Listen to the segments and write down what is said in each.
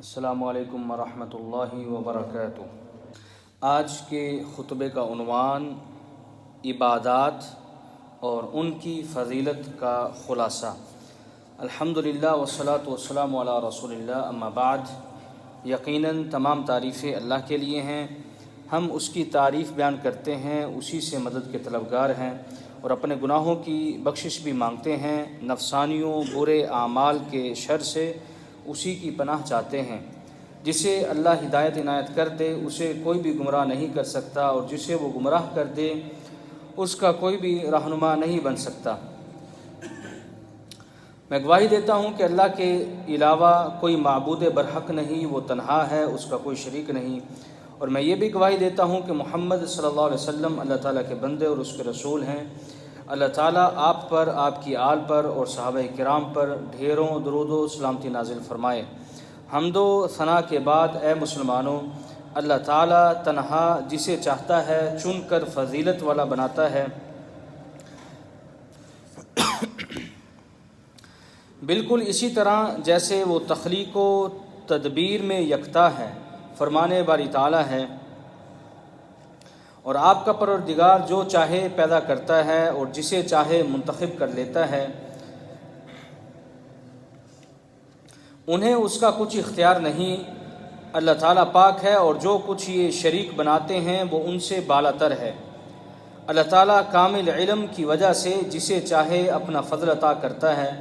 السلام علیکم ورحمۃ اللہ وبرکاتہ۔ آج کے خطبے کا عنوان عبادات اور ان کی فضیلت کا خلاصہ۔ الحمدللہ والصلاۃ والسلام علی رسول اللہ، اما بعد۔ یقیناً تمام تعریفیں اللہ کے لیے ہیں، ہم اس کی تعریف بیان کرتے ہیں، اسی سے مدد کے طلبگار ہیں اور اپنے گناہوں کی بخشش بھی مانگتے ہیں، نفسانیوں برے اعمال کے شر سے اسی کی پناہ چاہتے ہیں۔ جسے اللہ ہدایت عنایت کر دے اسے کوئی بھی گمراہ نہیں کر سکتا، اور جسے وہ گمراہ کر دے اس کا کوئی بھی رہنما نہیں بن سکتا۔ میں گواہی دیتا ہوں کہ اللہ کے علاوہ کوئی معبود برحق نہیں، وہ تنہا ہے، اس کا کوئی شریک نہیں، اور میں یہ بھی گواہی دیتا ہوں کہ محمد صلی اللہ علیہ وسلم اللہ تعالیٰ کے بندے اور اس کے رسول ہیں۔ اللہ تعالیٰ آپ پر، آپ کی آل پر اور صحابہ کرام پر ڈھیروں درود و سلامتی نازل فرمائے۔ حمد و ثنا کے بعد اے مسلمانوں، اللہ تعالیٰ تنہا جسے چاہتا ہے چن کر فضیلت والا بناتا ہے۔ بالکل اسی طرح جیسے وہ تخلیق و تدبیر میں یکتا ہے، فرمانے باری تعالیٰ ہے، اور آپ کا پروردگار جو چاہے پیدا کرتا ہے اور جسے چاہے منتخب کر لیتا ہے، انہیں اس کا کچھ اختیار نہیں۔ اللہ تعالیٰ پاک ہے، اور جو کچھ یہ شریک بناتے ہیں وہ ان سے بالا تر ہے۔ اللہ تعالیٰ کامل علم کی وجہ سے جسے چاہے اپنا فضل عطا کرتا ہے،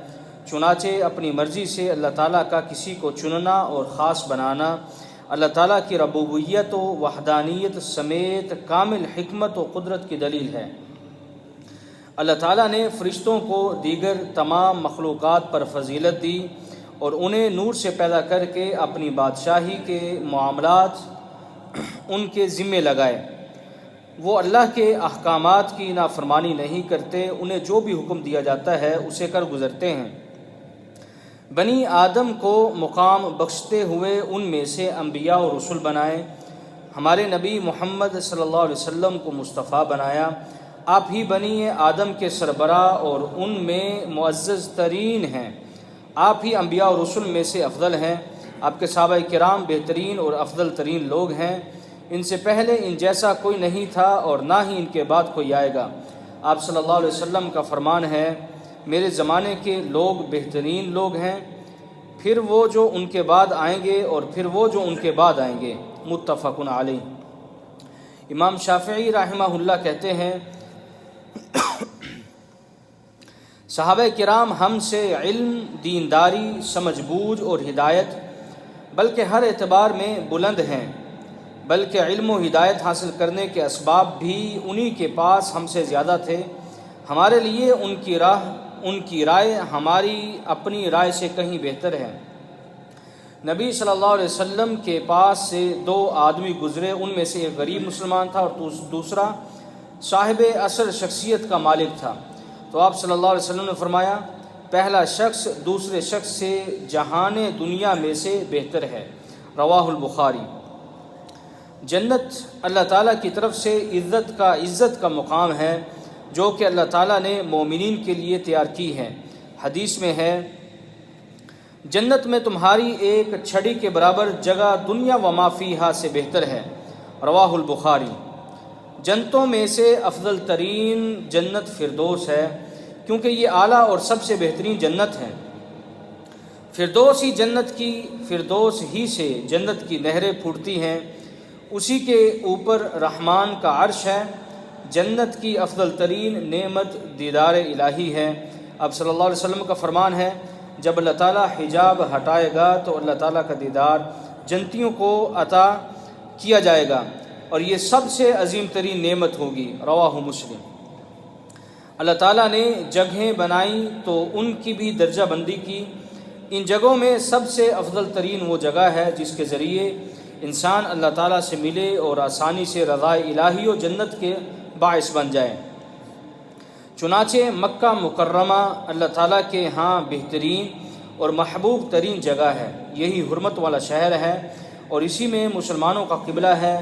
چنانچہ اپنی مرضی سے اللہ تعالیٰ کا کسی کو چننا اور خاص بنانا اللہ تعالیٰ کی ربوبیت و وحدانیت سمیت کامل حکمت و قدرت کی دلیل ہے۔ اللہ تعالیٰ نے فرشتوں کو دیگر تمام مخلوقات پر فضیلت دی اور انہیں نور سے پیدا کر کے اپنی بادشاہی کے معاملات ان کے ذمے لگائے۔ وہ اللہ کے احکامات کی نافرمانی نہیں کرتے، انہیں جو بھی حکم دیا جاتا ہے اسے کر گزرتے ہیں۔ بنی آدم کو مقام بخشتے ہوئے ان میں سے انبیاء و رسول بنائے، ہمارے نبی محمد صلی اللہ علیہ وسلم کو مصطفیٰ بنایا۔ آپ ہی بنی آدم کے سربراہ اور ان میں معزز ترین ہیں۔ آپ ہی انبیاء و رسول میں سے افضل ہیں۔ آپ کے صحابہ کرام بہترین اور افضل ترین لوگ ہیں، ان سے پہلے ان جیسا کوئی نہیں تھا اور نہ ہی ان کے بعد کوئی آئے گا۔ آپ صلی اللہ علیہ وسلم کا فرمان ہے، میرے زمانے کے لوگ بہترین لوگ ہیں، پھر وہ جو ان کے بعد آئیں گے اور پھر وہ جو ان کے بعد آئیں گے۔ متفق علیہ۔ امام شافعی رحمہ اللہ کہتے ہیں، صحابہ کرام ہم سے علم، دینداری، سمجھ بوجھ اور ہدایت بلکہ ہر اعتبار میں بلند ہیں، بلکہ علم و ہدایت حاصل کرنے کے اسباب بھی انہی کے پاس ہم سے زیادہ تھے۔ ہمارے لیے ان کی رائے ہماری اپنی رائے سے کہیں بہتر ہے۔ نبی صلی اللہ علیہ وسلم کے پاس سے دو آدمی گزرے، ان میں سے ایک غریب مسلمان تھا اور دوسرا صاحب اثر شخصیت کا مالک تھا۔ تو آپ صلی اللہ علیہ وسلم نے فرمایا، پہلا شخص دوسرے شخص سے جہان دنیا میں سے بہتر ہے۔ رواہ البخاری۔ جنت اللہ تعالیٰ کی طرف سے عزت کا مقام ہے جو کہ اللہ تعالیٰ نے مومنین کے لیے تیار کی ہے۔ حدیث میں ہے، جنت میں تمہاری ایک چھڑی کے برابر جگہ دنیا و ما فیہا سے بہتر ہے۔ رواہ البخاری۔ جنتوں میں سے افضل ترین جنت فردوس ہے، کیونکہ یہ اعلیٰ اور سب سے بہترین جنت ہے۔ فردوس ہی سے جنت کی نہریں پھوٹتی ہیں، اسی کے اوپر رحمان کا عرش ہے۔ جنت کی افضل ترین نعمت دیدار الہی ہے۔ اب صلی اللہ علیہ وسلم کا فرمان ہے، جب اللہ تعالیٰ حجاب ہٹائے گا تو اللہ تعالیٰ کا دیدار جنتیوں کو عطا کیا جائے گا، اور یہ سب سے عظیم ترین نعمت ہوگی۔ رواہ مسلم۔ اللہ تعالیٰ نے جگہیں بنائیں تو ان کی بھی درجہ بندی کی۔ ان جگہوں میں سب سے افضل ترین وہ جگہ ہے جس کے ذریعے انسان اللہ تعالیٰ سے ملے اور آسانی سے رضا الہی و جنت کے باعث بن جائے۔ چنانچہ مکہ مکرمہ اللہ تعالیٰ کے ہاں بہترین اور محبوب ترین جگہ ہے، یہی حرمت والا شہر ہے، اور اسی میں مسلمانوں کا قبلہ ہے۔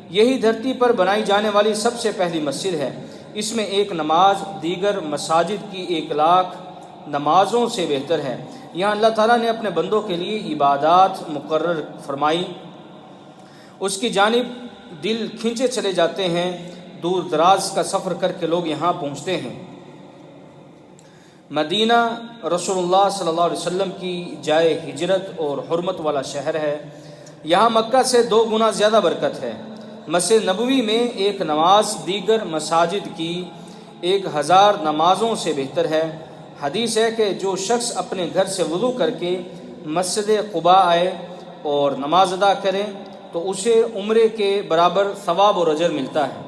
یہی دھرتی پر بنائی جانے والی سب سے پہلی مسجد ہے۔ اس میں ایک نماز دیگر مساجد کی 1,00,000 نمازوں سے بہتر ہے۔ یہاں اللہ تعالیٰ نے اپنے بندوں کے لیے عبادات مقرر فرمائی، اس کی جانب دل کھینچے چلے جاتے ہیں، دور دراز کا سفر کر کے لوگ یہاں پہنچتے ہیں۔ مدینہ رسول اللہ صلی اللہ علیہ وسلم کی جائے ہجرت اور حرمت والا شہر ہے، یہاں مکہ سے 2 گنا زیادہ برکت ہے۔ مسجد نبوی میں ایک نماز دیگر مساجد کی 1000 نمازوں سے بہتر ہے۔ حدیث ہے کہ جو شخص اپنے گھر سے وضو کر کے مسجد قباء آئے اور نماز ادا کرے تو اسے عمرے کے برابر ثواب اور اجر ملتا ہے۔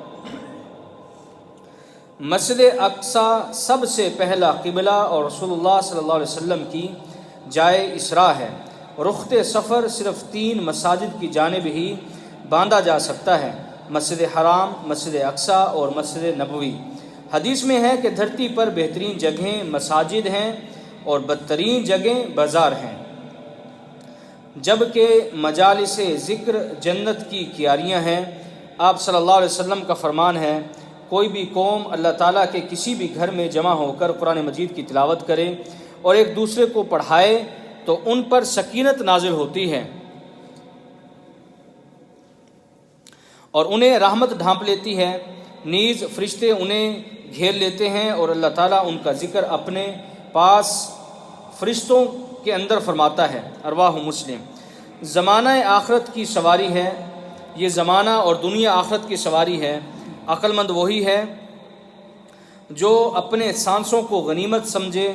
مسجد اقصی سب سے پہلا قبلہ اور رسول اللہ صلی اللہ علیہ وسلم کی جائے اسراء ہے۔ رخت سفر صرف 3 مساجد کی جانب ہی باندھا جا سکتا ہے، مسجد حرام، مسجد اقصی اور مسجد نبوی۔ حدیث میں ہے کہ دھرتی پر بہترین جگہیں مساجد ہیں اور بدترین جگہیں بازار ہیں، جبکہ مجالس ذکر جنت کی کیاریاں ہیں۔ آپ صلی اللہ علیہ وسلم کا فرمان ہے، کوئی بھی قوم اللہ تعالیٰ کے کسی بھی گھر میں جمع ہو کر قرآن مجید کی تلاوت کرے اور ایک دوسرے کو پڑھائے تو ان پر سکینت نازل ہوتی ہے اور انہیں رحمت ڈھانپ لیتی ہے، نیز فرشتے انہیں گھیر لیتے ہیں اور اللہ تعالیٰ ان کا ذکر اپنے پاس فرشتوں کے اندر فرماتا ہے۔ رواہ مسلم۔ زمانہ آخرت کی سواری ہے، یہ زمانہ اور دنیا آخرت کی سواری ہے۔ عقل مند وہی ہے جو اپنے سانسوں کو غنیمت سمجھے۔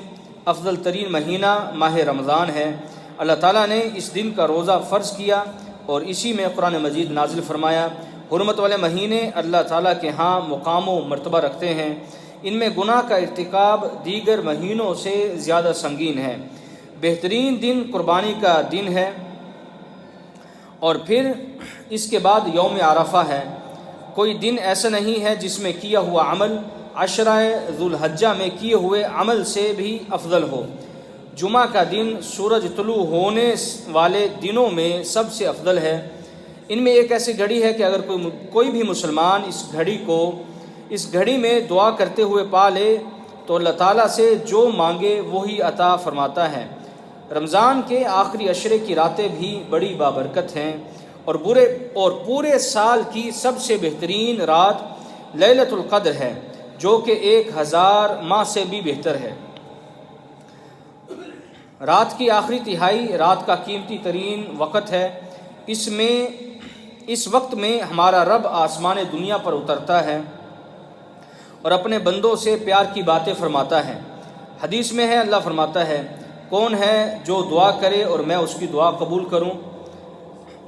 افضل ترین مہینہ ماہ رمضان ہے۔ اللہ تعالیٰ نے اس دن کا روزہ فرض کیا اور اسی میں قرآن مجید نازل فرمایا۔ حرمت والے مہینے اللہ تعالیٰ کے ہاں مقام و مرتبہ رکھتے ہیں، ان میں گناہ کا ارتکاب دیگر مہینوں سے زیادہ سنگین ہے۔ بہترین دن قربانی کا دن ہے اور پھر اس کے بعد یوم عرفہ ہے۔ کوئی دن ایسا نہیں ہے جس میں کیا ہوا عمل عشرہ ذوالحجہ میں کیے ہوئے عمل سے بھی افضل ہو۔ جمعہ کا دن سورج طلوع ہونے والے دنوں میں سب سے افضل ہے۔ ان میں ایک ایسی گھڑی ہے کہ اگر کوئی بھی مسلمان اس گھڑی میں دعا کرتے ہوئے پا لے تو اللہ تعالیٰ سے جو مانگے وہی عطا فرماتا ہے۔ رمضان کے آخری عشرے کی راتیں بھی بڑی بابرکت ہیں اور پورے سال کی سب سے بہترین رات لیلۃ القدر ہے، جو کہ 1000 ماہ سے بھی بہتر ہے۔ رات کی آخری تہائی رات کا قیمتی ترین وقت ہے۔ اس وقت میں ہمارا رب آسمان دنیا پر اترتا ہے اور اپنے بندوں سے پیار کی باتیں فرماتا ہے۔ حدیث میں ہے، اللہ فرماتا ہے، کون ہے جو دعا کرے اور میں اس کی دعا قبول کروں،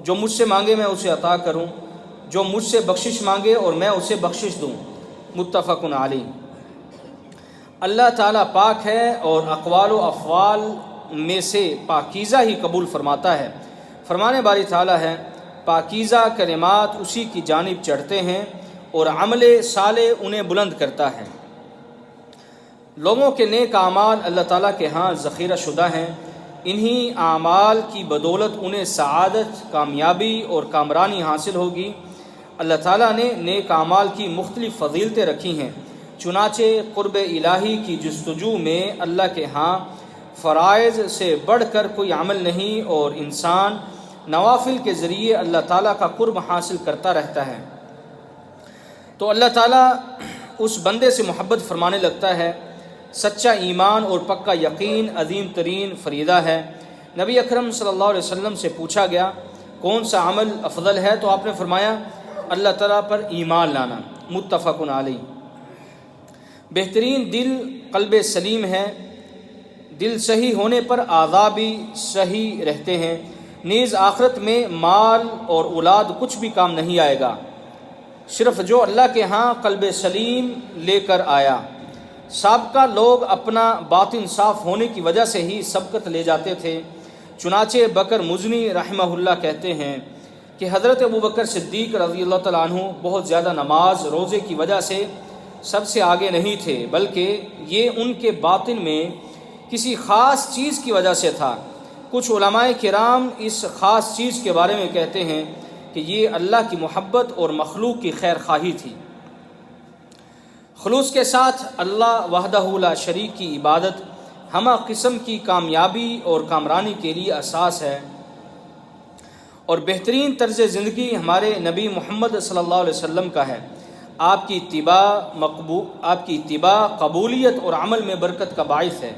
جو مجھ سے مانگے میں اسے عطا کروں، جو مجھ سے بخشش مانگے اور میں اسے بخشش دوں۔ متفق علیہ۔ اللہ تعالیٰ پاک ہے اور اقوال و افعال میں سے پاکیزہ ہی قبول فرماتا ہے۔ فرمانے باری تعالیٰ ہے، پاکیزہ کلمات اسی کی جانب چڑھتے ہیں اور عمل صالح انہیں بلند کرتا ہے۔ لوگوں کے نیک اعمال اللہ تعالیٰ کے ہاں ذخیرہ شدہ ہیں، انہی اعمال کی بدولت انہیں سعادت، کامیابی اور کامرانی حاصل ہوگی۔ اللہ تعالیٰ نے نیک اعمال کی مختلف فضیلتیں رکھی ہیں، چنانچہ قرب الہی کی جستجو میں اللہ کے ہاں فرائض سے بڑھ کر کوئی عمل نہیں اور انسان نوافل کے ذریعے اللہ تعالیٰ کا قرب حاصل کرتا رہتا ہے تو اللہ تعالیٰ اس بندے سے محبت فرمانے لگتا ہے۔ سچا ایمان اور پکا یقین عظیم ترین فریضہ ہے۔ نبی اکرم صلی اللہ علیہ وسلم سے پوچھا گیا کون سا عمل افضل ہے تو آپ نے فرمایا اللہ تعالیٰ پر ایمان لانا۔ متفق علیہ۔ بہترین دل قلب سلیم ہے، دل صحیح ہونے پر اعضاء بھی صحیح رہتے ہیں، نیز آخرت میں مال اور اولاد کچھ بھی کام نہیں آئے گا، صرف جو اللہ کے ہاں قلب سلیم لے کر آیا۔ سابقہ لوگ اپنا باطن صاف ہونے کی وجہ سے ہی سبقت لے جاتے تھے، چنانچہ بکر مزنی رحمہ اللہ کہتے ہیں کہ حضرت ابوبکر صدیق رضی اللہ تعالیٰ عنہ بہت زیادہ نماز روزے کی وجہ سے سب سے آگے نہیں تھے، بلکہ یہ ان کے باطن میں کسی خاص چیز کی وجہ سے تھا۔ کچھ علماء کرام اس خاص چیز کے بارے میں کہتے ہیں کہ یہ اللہ کی محبت اور مخلوق کی خیر خواہی تھی۔ خلوص کے ساتھ اللہ وحدہ لا شریک کی عبادت ہمہ قسم کی کامیابی اور کامرانی کے لیے اساس ہے، اور بہترین طرز زندگی ہمارے نبی محمد صلی اللہ علیہ وسلم کا ہے۔ آپ کی اتباع قبولیت اور عمل میں برکت کا باعث ہے۔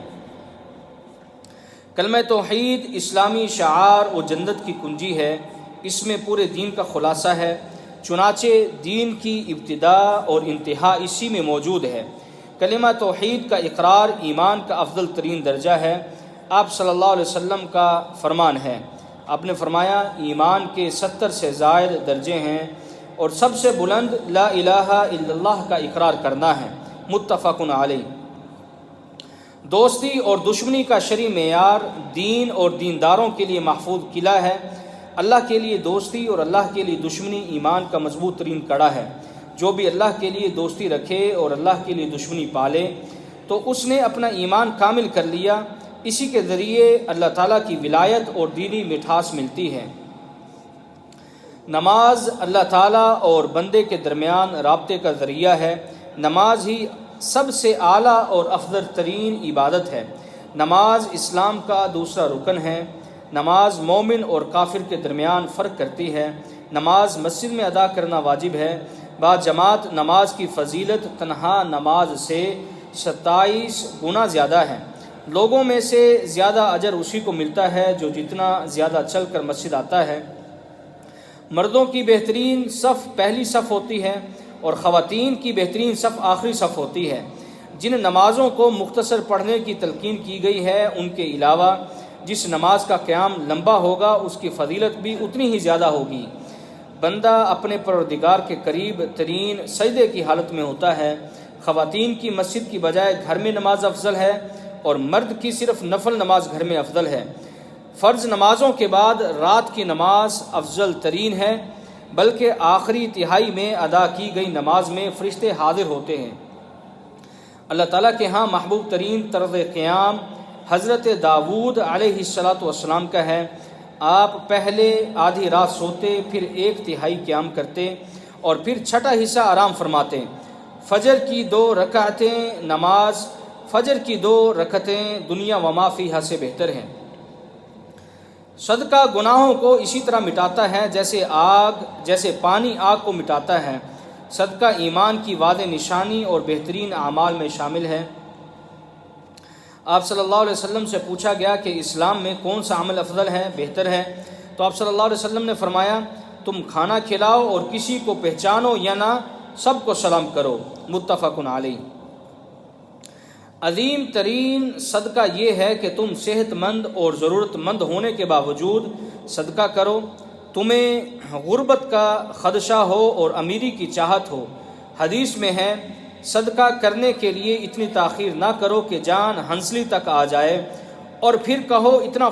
کلمہ توحید اسلامی شعار و جنت کی کنجی ہے، اس میں پورے دین کا خلاصہ ہے، چنانچہ دین کی ابتدا اور انتہا اسی میں موجود ہے۔ کلمہ توحید کا اقرار ایمان کا افضل ترین درجہ ہے۔ آپ صلی اللہ علیہ وسلم کا فرمان ہے، آپ نے فرمایا ایمان کے 70 سے زائد درجے ہیں، اور سب سے بلند لا الہ الا اللہ کا اقرار کرنا ہے۔ متفق علیہ۔ دوستی اور دشمنی کا شرعی معیار دین اور دینداروں کے لیے محفوظ قلعہ ہے۔ اللہ کے لیے دوستی اور اللہ کے لیے دشمنی ایمان کا مضبوط ترین کڑا ہے۔ جو بھی اللہ کے لیے دوستی رکھے اور اللہ کے لیے دشمنی پالے تو اس نے اپنا ایمان کامل کر لیا۔ اسی کے ذریعے اللہ تعالیٰ کی ولایت اور دینی مٹھاس ملتی ہے۔ نماز اللہ تعالیٰ اور بندے کے درمیان رابطے کا ذریعہ ہے۔ نماز ہی سب سے اعلیٰ اور افضل ترین عبادت ہے۔ نماز اسلام کا دوسرا رکن ہے۔ نماز مومن اور کافر کے درمیان فرق کرتی ہے۔ نماز مسجد میں ادا کرنا واجب ہے۔ بعد جماعت نماز کی فضیلت تنہا نماز سے 27 گنا زیادہ ہے۔ لوگوں میں سے زیادہ اجر اسی کو ملتا ہے جو جتنا زیادہ چل کر مسجد آتا ہے۔ مردوں کی بہترین صف پہلی صف ہوتی ہے اور خواتین کی بہترین صف آخری صف ہوتی ہے۔ جن نمازوں کو مختصر پڑھنے کی تلقین کی گئی ہے ان کے علاوہ جس نماز کا قیام لمبا ہوگا اس کی فضیلت بھی اتنی ہی زیادہ ہوگی۔ بندہ اپنے پروردگار کے قریب ترین سجدے کی حالت میں ہوتا ہے۔ خواتین کی مسجد کی بجائے گھر میں نماز افضل ہے، اور مرد کی صرف نفل نماز گھر میں افضل ہے۔ فرض نمازوں کے بعد رات کی نماز افضل ترین ہے، بلکہ آخری تہائی میں ادا کی گئی نماز میں فرشتے حاضر ہوتے ہیں۔ اللہ تعالیٰ کے ہاں محبوب ترین طرز قیام حضرت داؤد علیہ السلام کا ہے۔ آپ پہلے آدھی رات سوتے، پھر 1/3 قیام کرتے اور پھر 6واں حصہ آرام فرماتے۔ فجر کی 2 رکعتیں دنیا و ما فیہا سے بہتر ہیں۔ صدقہ گناہوں کو اسی طرح مٹاتا ہے جیسے پانی آگ کو مٹاتا ہے۔ صدقہ ایمان کی واضح نشانی اور بہترین اعمال میں شامل ہے۔ آپ صلی اللہ علیہ وسلم سے پوچھا گیا کہ اسلام میں کون سا عمل افضل ہے، بہتر ہے؟ تو آپ صلی اللہ علیہ وسلم نے فرمایا تم کھانا کھلاؤ اور کسی کو پہچانو یا نہ، سب کو سلام کرو۔ متفق علیہ۔ عظیم ترین صدقہ یہ ہے کہ تم صحت مند اور ضرورت مند ہونے کے باوجود صدقہ کرو۔ تمہیں غربت کا خدشہ ہو اور امیری کی چاہت ہو۔ حدیث میں ہے صدقہ کرنے کے لیے اتنی تاخیر نہ کرو کہ جان ہنسلی تک آ جائے اور پھر کہو اتنا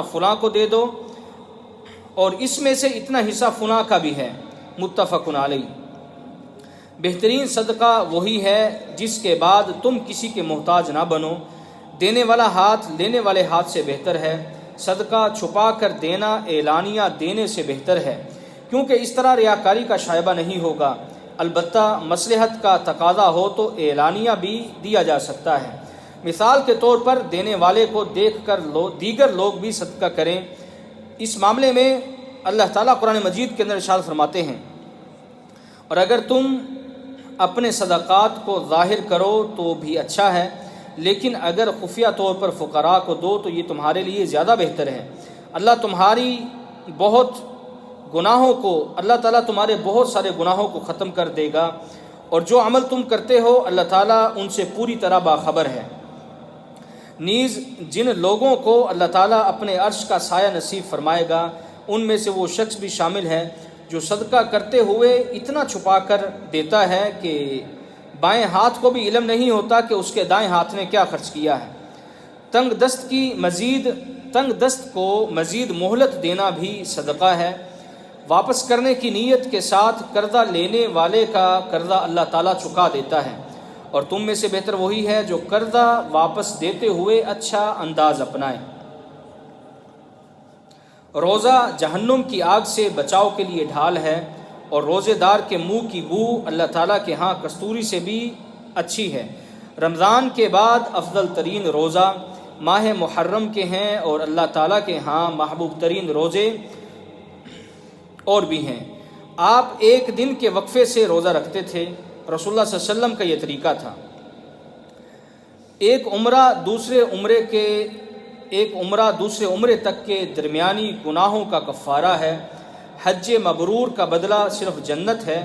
فلاں کو دے دو، اور اس میں سے اتنا حصہ فلاں کا بھی ہے۔ متفق علیہ۔ بہترین صدقہ وہی ہے جس کے بعد تم کسی کے محتاج نہ بنو۔ دینے والا ہاتھ لینے والے ہاتھ سے بہتر ہے۔ صدقہ چھپا کر دینا اعلانیہ دینے سے بہتر ہے، کیونکہ اس طرح ریاکاری کا شائبہ نہیں ہوگا۔ البتہ مصلحت کا تقاضا ہو تو اعلانیہ بھی دیا جا سکتا ہے۔ مثال کے طور پر دینے والے کو دیکھ کر دیگر لوگ بھی صدقہ کریں۔ اس معاملے میں اللہ تعالیٰ قرآن مجید کے اندر ارشاد فرماتے ہیں، اور اگر تم اپنے صدقات کو ظاہر کرو تو بھی اچھا ہے، لیکن اگر خفیہ طور پر فقراء کو دو تو یہ تمہارے لیے زیادہ بہتر ہے۔ اللہ تعالیٰ تمہارے بہت سارے گناہوں کو ختم کر دے گا، اور جو عمل تم کرتے ہو اللہ تعالیٰ ان سے پوری طرح باخبر ہے۔ نیز جن لوگوں کو اللہ تعالیٰ اپنے عرش کا سایہ نصیب فرمائے گا ان میں سے وہ شخص بھی شامل ہے جو صدقہ کرتے ہوئے اتنا چھپا کر دیتا ہے کہ بائیں ہاتھ کو بھی علم نہیں ہوتا کہ اس کے دائیں ہاتھ نے کیا خرچ کیا ہے۔ تنگ دست کو مزید مہلت دینا بھی صدقہ ہے۔ واپس کرنے کی نیت کے ساتھ قرضہ لینے والے کا قرضہ اللہ تعالیٰ چکا دیتا ہے، اور تم میں سے بہتر وہی ہے جو قرضہ واپس دیتے ہوئے اچھا انداز اپنائے۔ روزہ جہنم کی آگ سے بچاؤ کے لیے ڈھال ہے، اور روزے دار کے منہ کی بو اللہ تعالیٰ کے ہاں کستوری سے بھی اچھی ہے۔ رمضان کے بعد افضل ترین روزہ ماہ محرم کے ہیں اور اللہ تعالیٰ کے ہاں محبوب ترین روزے اور بھی ہیں۔ آپ ایک دن کے وقفے سے روزہ رکھتے تھے، رسول اللہ صلی اللہ علیہ وسلم کا یہ طریقہ تھا۔ ایک عمرہ دوسرے عمرے تک کے درمیانی گناہوں کا کفارہ ہے۔ حج مبرور کا بدلہ صرف جنت ہے۔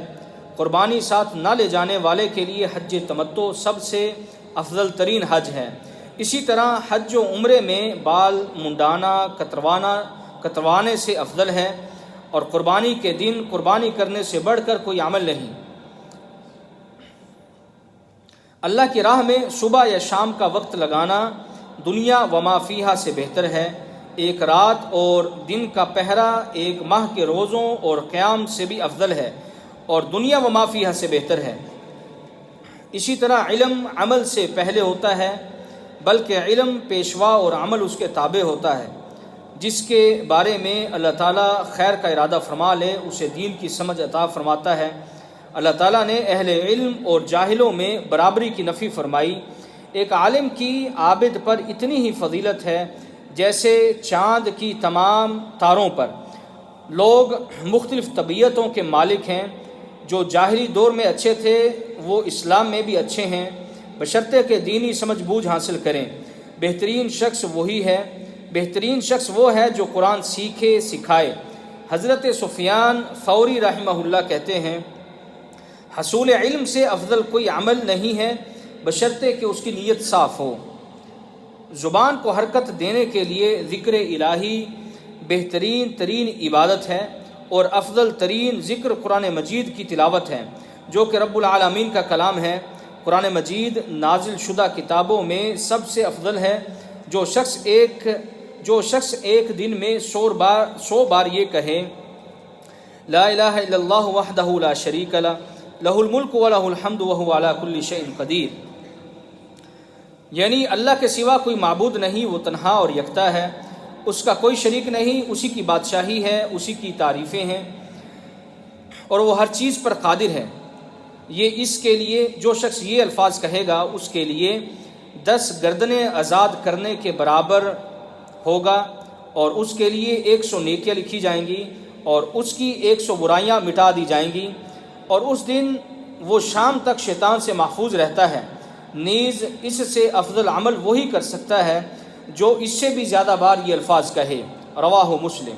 قربانی ساتھ نہ لے جانے والے کے لیے حج تمتع سب سے افضل ترین حج ہے۔ اسی طرح حج و عمرے میں بال منڈانا کتروانے سے افضل ہے، اور قربانی کے دن قربانی کرنے سے بڑھ کر کوئی عمل نہیں۔ اللہ کی راہ میں صبح یا شام کا وقت لگانا دنیا و ما فیہا سے بہتر ہے۔ ایک رات اور دن کا پہرا ایک ماہ کے روزوں اور قیام سے بھی افضل ہے اور دنیا و ما فیہا سے بہتر ہے۔ اسی طرح علم عمل سے پہلے ہوتا ہے، بلکہ علم پیشوا اور عمل اس کے تابع ہوتا ہے۔ جس کے بارے میں اللہ تعالیٰ خیر کا ارادہ فرما لے اسے دین کی سمجھ عطا فرماتا ہے۔ اللہ تعالیٰ نے اہل علم اور جاہلوں میں برابری کی نفی فرمائی۔ ایک عالم کی عابد پر اتنی ہی فضیلت ہے جیسے چاند کی تمام تاروں پر۔ لوگ مختلف طبیعتوں کے مالک ہیں، جو جاہلی دور میں اچھے تھے وہ اسلام میں بھی اچھے ہیں، بشرطے کہ دینی سمجھ بوجھ حاصل کریں۔ بہترین شخص وہ ہے جو قرآن سیکھے سکھائے۔ حضرت سفیان ثوری رحمہ اللہ کہتے ہیں، حصول علم سے افضل کوئی عمل نہیں ہے بشرطے کہ اس کی نیت صاف ہو۔ زبان کو حرکت دینے کے لیے ذکر الہی بہترین ترین عبادت ہے، اور افضل ترین ذکر قرآن مجید کی تلاوت ہے، جو کہ رب العالمین کا کلام ہے۔ قرآن مجید نازل شدہ کتابوں میں سب سے افضل ہے۔ جو شخص ایک دن میں 100 بار یہ کہے، لا الہ الا اللہ وحدہ لا شریک لہ، لہ الملک و لہ الحمد وہو علی کل شیء قدیر، یعنی اللہ کے سوا کوئی معبود نہیں، وہ تنہا اور یکتا ہے، اس کا کوئی شریک نہیں، اسی کی بادشاہی ہے، اسی کی تعریفیں ہیں، اور وہ ہر چیز پر قادر ہے۔ اس کے لیے جو شخص یہ الفاظ کہے گا اس کے لیے 10 گردنیں آزاد کرنے کے برابر ہوگا، اور اس کے لیے 100 نیکیاں لکھی جائیں گی، اور اس کی 100 برائیاں مٹا دی جائیں گی، اور اس دن وہ شام تک شیطان سے محفوظ رہتا ہے۔ نیز اس سے افضل عمل وہی کر سکتا ہے جو اس سے بھی زیادہ بار یہ الفاظ کہے۔ رواہ مسلم۔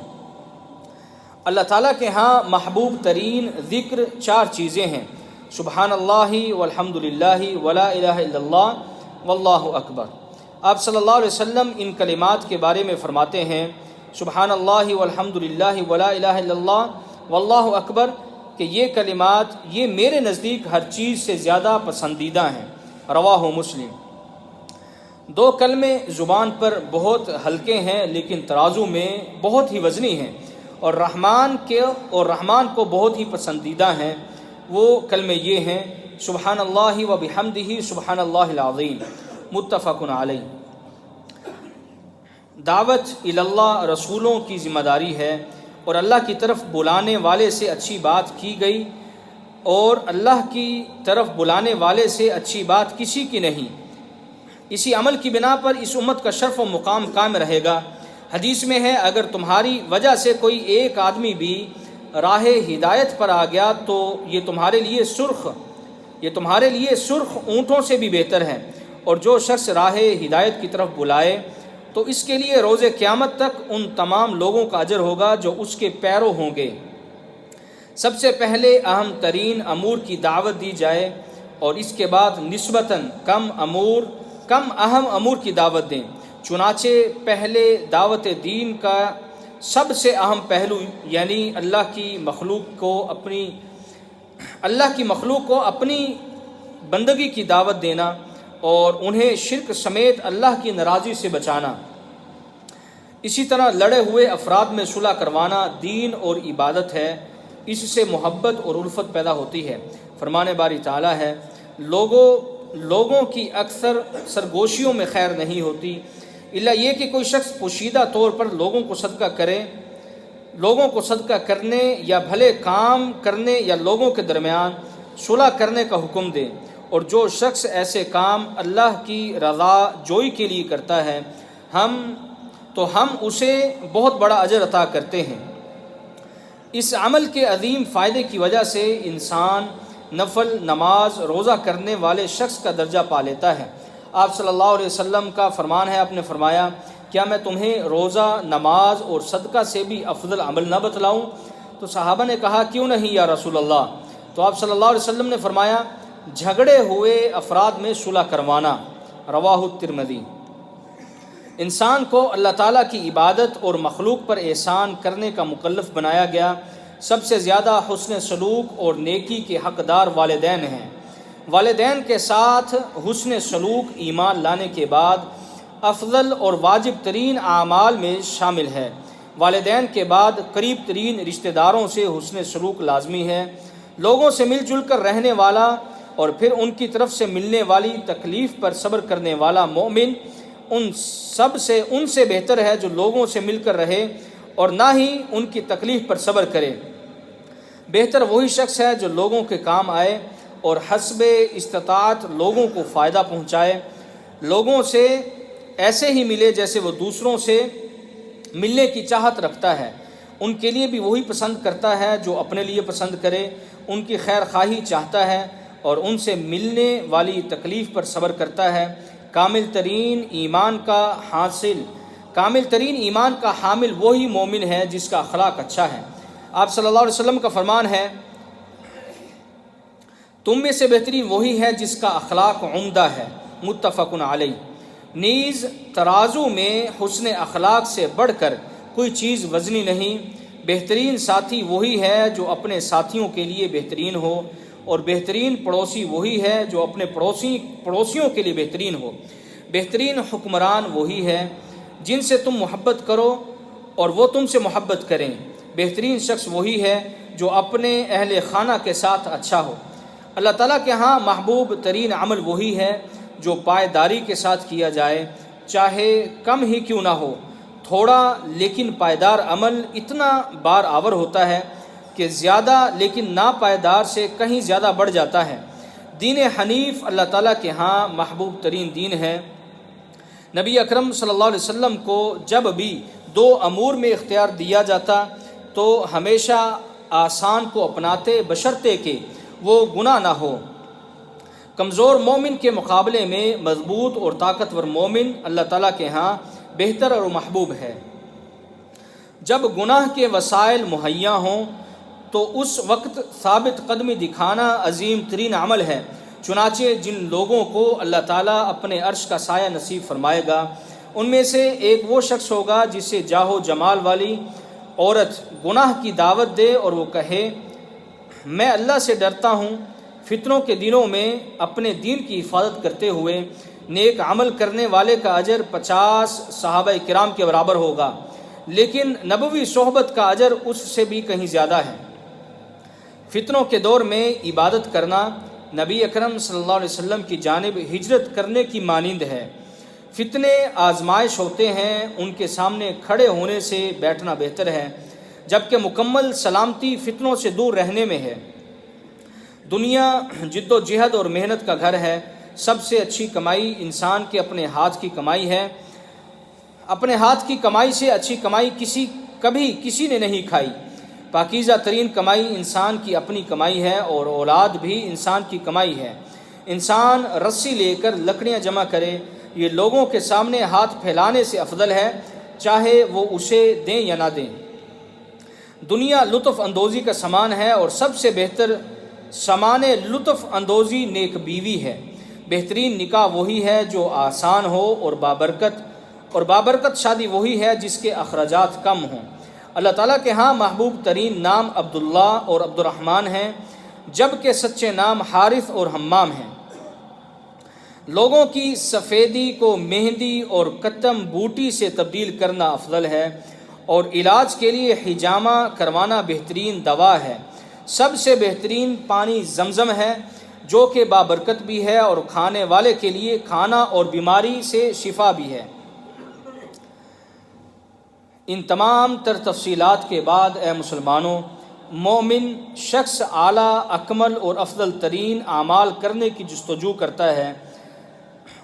اللہ تعالیٰ کے ہاں محبوب ترین ذکر 4 چیزیں ہیں: سبحان اللہ والحمد للہ ولا الہ الا اللہ واللہ اکبر۔ آپ صلی اللہ علیہ وسلم ان کلمات کے بارے میں فرماتے ہیں، سبحان اللہ والحمد للہ ولا الہ الا اللہ واللہ اکبر، کہ یہ کلمات یہ میرے نزدیک ہر چیز سے زیادہ پسندیدہ ہیں۔ رواہ مسلم۔ 2 کلمے زبان پر بہت ہلکے ہیں لیکن ترازو میں بہت ہی وزنی ہیں، اور رحمان کو بہت ہی پسندیدہ ہیں۔ وہ کلمے یہ ہیں، سبحان اللہ و بحمدہ سبحان اللہ العظیم، متفق علیہ۔ دعوت اللہ رسولوں کی ذمہ داری ہے، اور اللہ کی طرف بلانے والے سے اچھی بات کی گئی، اور اللہ کی طرف بلانے والے سے اچھی بات کسی کی نہیں۔ اسی عمل کی بنا پر اس امت کا شرف و مقام قائم رہے گا۔ حدیث میں ہے، اگر تمہاری وجہ سے کوئی ایک آدمی بھی راہ ہدایت پر آ گیا تو یہ تمہارے لیے سرخ اونٹوں سے بھی بہتر ہے، اور جو شخص راہ ہدایت کی طرف بلائے تو اس کے لیے روز قیامت تک ان تمام لوگوں کا اجر ہوگا جو اس کے پیرو ہوں گے۔ سب سے پہلے اہم ترین امور کی دعوت دی جائے، اور اس کے بعد نسبتاً کم اہم امور کی دعوت دیں۔ چنانچہ پہلے دعوت دین کا سب سے اہم پہلو یعنی اللہ کی مخلوق کو اپنی بندگی کی دعوت دینا، اور انہیں شرک سمیت اللہ کی ناراضی سے بچانا۔ اسی طرح لڑے ہوئے افراد میں صلح کروانا دین اور عبادت ہے، اس سے محبت اور الفت پیدا ہوتی ہے۔ فرمان باری تعالیٰ ہے، لوگوں کی اکثر سرگوشیوں میں خیر نہیں ہوتی الا یہ کہ کوئی شخص پوشیدہ طور پر لوگوں کو صدقہ کرنے یا بھلے کام کرنے یا لوگوں کے درمیان صلح کرنے کا حکم دے، اور جو شخص ایسے کام اللہ کی رضا جوئی کے لیے کرتا ہے ہم اسے بہت بڑا اجر عطا کرتے ہیں۔ اس عمل کے عظیم فائدے کی وجہ سے انسان نفل نماز روزہ کرنے والے شخص کا درجہ پا لیتا ہے۔ آپ صلی اللہ علیہ وسلم کا فرمان ہے، آپ نے فرمایا کیا میں تمہیں روزہ نماز اور صدقہ سے بھی افضل عمل نہ بتلاؤں؟ تو صحابہ نے کہا کیوں نہیں یا رسول اللہ؟ تو آپ صلی اللہ علیہ وسلم نے فرمایا جھگڑے ہوئے افراد میں صلح کروانا، رواہ الترمذی۔ انسان کو اللہ تعالیٰ کی عبادت اور مخلوق پر احسان کرنے کا مکلف بنایا گیا۔ سب سے زیادہ حسن سلوک اور نیکی کے حقدار والدین ہیں۔ والدین کے ساتھ حسن سلوک ایمان لانے کے بعد افضل اور واجب ترین اعمال میں شامل ہے۔ والدین کے بعد قریب ترین رشتہ داروں سے حسن سلوک لازمی ہے۔ لوگوں سے مل جل کر رہنے والا اور پھر ان کی طرف سے ملنے والی تکلیف پر صبر کرنے والا مومن ان سے بہتر ہے جو لوگوں سے مل کر رہے اور نہ ہی ان کی تکلیف پر صبر کرے۔ بہتر وہی شخص ہے جو لوگوں کے کام آئے اور حسب استطاعت لوگوں کو فائدہ پہنچائے، لوگوں سے ایسے ہی ملے جیسے وہ دوسروں سے ملنے کی چاہت رکھتا ہے، ان کے لیے بھی وہی پسند کرتا ہے جو اپنے لیے پسند کرے، ان کی خیر خواہی چاہتا ہے اور ان سے ملنے والی تکلیف پر صبر کرتا ہے۔ کامل ترین ایمان کا حامل وہی مومن ہے جس کا اخلاق اچھا ہے۔ آپ صلی اللہ علیہ وسلم کا فرمان ہے تم میں سے بہترین وہی ہے جس کا اخلاق عمدہ ہے، متفق علیہ۔ نیز ترازو میں حسن اخلاق سے بڑھ کر کوئی چیز وزنی نہیں۔ بہترین ساتھی وہی ہے جو اپنے ساتھیوں کے لیے بہترین ہو، اور بہترین پڑوسی وہی ہے جو اپنے پڑوسیوں کے لیے بہترین ہو۔ بہترین حکمران وہی ہے جن سے تم محبت کرو اور وہ تم سے محبت کریں۔ بہترین شخص وہی ہے جو اپنے اہل خانہ کے ساتھ اچھا ہو۔ اللہ تعالیٰ کے ہاں محبوب ترین عمل وہی ہے جو پائیداری کے ساتھ کیا جائے، چاہے کم ہی کیوں نہ ہو۔ تھوڑا لیکن پائیدار عمل اتنا بار آور ہوتا ہے کہ زیادہ لیکن ناپائیدار سے کہیں زیادہ بڑھ جاتا ہے۔ دین حنیف اللہ تعالیٰ کے ہاں محبوب ترین دین ہے۔ نبی اکرم صلی اللہ علیہ وسلم کو جب بھی دو امور میں اختیار دیا جاتا تو ہمیشہ آسان کو اپناتے، بشرطے کہ وہ گناہ نہ ہو۔ کمزور مومن کے مقابلے میں مضبوط اور طاقتور مومن اللہ تعالیٰ کے ہاں بہتر اور محبوب ہے۔ جب گناہ کے وسائل مہیا ہوں تو اس وقت ثابت قدمی دکھانا عظیم ترین عمل ہے۔ چنانچہ جن لوگوں کو اللہ تعالیٰ اپنے عرش کا سایہ نصیب فرمائے گا ان میں سے ایک وہ شخص ہوگا جسے جاہ و جمال والی عورت گناہ کی دعوت دے اور وہ کہے میں اللہ سے ڈرتا ہوں۔ فتنوں کے دنوں میں اپنے دین کی حفاظت کرتے ہوئے نیک عمل کرنے والے کا اجر 50 صحابہ کرام کے برابر ہوگا، لیکن نبوی صحبت کا اجر اس سے بھی کہیں زیادہ ہے۔ فتنوں کے دور میں عبادت کرنا نبی اکرم صلی اللہ علیہ وسلم کی جانب ہجرت کرنے کی مانند ہے۔ فتنے آزمائش ہوتے ہیں، ان کے سامنے کھڑے ہونے سے بیٹھنا بہتر ہے، جبکہ مکمل سلامتی فتنوں سے دور رہنے میں ہے۔ دنیا جد و جہد اور محنت کا گھر ہے۔ سب سے اچھی کمائی انسان کے اپنے ہاتھ کی کمائی ہے۔ اپنے ہاتھ کی کمائی سے اچھی کمائی کبھی کسی نے نہیں کھائی۔ پاکیزہ ترین کمائی انسان کی اپنی کمائی ہے اور اولاد بھی انسان کی کمائی ہے۔ انسان رسی لے کر لکڑیاں جمع کرے، یہ لوگوں کے سامنے ہاتھ پھیلانے سے افضل ہے، چاہے وہ اسے دیں یا نہ دیں۔ دنیا لطف اندوزی کا سامان ہے اور سب سے بہتر سامان لطف اندوزی نیک بیوی ہے۔ بہترین نکاح وہی ہے جو آسان ہو اور بابرکت شادی وہی ہے جس کے اخراجات کم ہوں۔ اللہ تعالیٰ کے ہاں محبوب ترین نام عبداللہ اور عبد الرحمن ہیں، جبکہ سچے نام حارث اور حمام ہیں۔ لوگوں کی سفیدی کو مہندی اور کتم بوٹی سے تبدیل کرنا افضل ہے، اور علاج کے لیے حجامہ کروانا بہترین دوا ہے۔ سب سے بہترین پانی زمزم ہے جو کہ بابرکت بھی ہے اور کھانے والے کے لیے کھانا اور بیماری سے شفا بھی ہے۔ ان تمام تر تفصیلات کے بعد اے مسلمانوں، مومن شخص اعلیٰ اکمل اور افضل ترین اعمال کرنے کی جستجو کرتا ہے،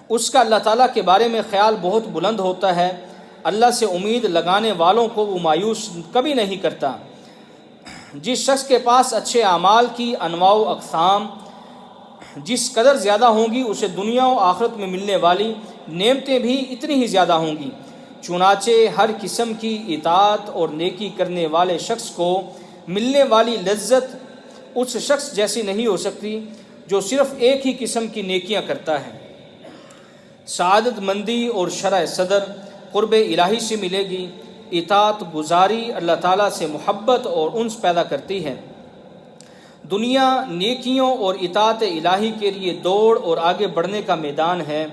اس کا اللہ تعالیٰ کے بارے میں خیال بہت بلند ہوتا ہے۔ اللہ سے امید لگانے والوں کو وہ مایوس کبھی نہیں کرتا۔ جس شخص کے پاس اچھے اعمال کی انواع و اقسام جس قدر زیادہ ہوں گی، اسے دنیا و آخرت میں ملنے والی نعمتیں بھی اتنی ہی زیادہ ہوں گی۔ چنانچہ ہر قسم کی اطاعت اور نیکی کرنے والے شخص کو ملنے والی لذت اس شخص جیسی نہیں ہو سکتی جو صرف ایک ہی قسم کی نیکیاں کرتا ہے۔ سعادت مندی اور شرح صدر قرب الہی سے ملے گی۔ اطاعت گزاری اللہ تعالیٰ سے محبت اور انس پیدا کرتی ہے۔ دنیا نیکیوں اور اطاعت الہی کے لیے دوڑ اور آگے بڑھنے کا میدان ہے۔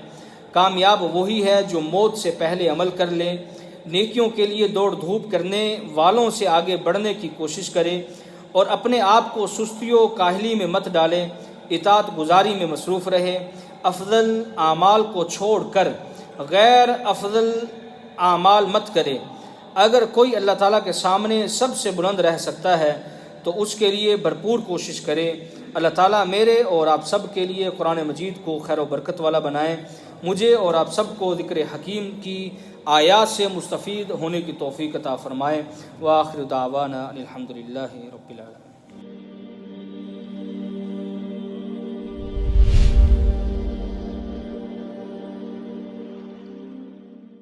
کامیاب وہی ہے جو موت سے پہلے عمل کر لے، نیکیوں کے لیے دوڑ دھوپ کرنے والوں سے آگے بڑھنے کی کوشش کرے اور اپنے آپ کو سستی و کاہلی میں مت ڈالے، اطاعت گزاری میں مصروف رہے، افضل اعمال کو چھوڑ کر غیر افضل اعمال مت کرے۔ اگر کوئی اللہ تعالیٰ کے سامنے سب سے بلند رہ سکتا ہے تو اس کے لیے بھرپور کوشش کرے۔ اللہ تعالیٰ میرے اور آپ سب کے لیے قرآن مجید کو خیر و برکت والا بنائے، مجھے اور آپ سب کو ذکر حکیم کی آیات سے مستفید ہونے کی توفیق عطا فرمائے۔ وآخر دعوانا الحمدللہ رب العالمین۔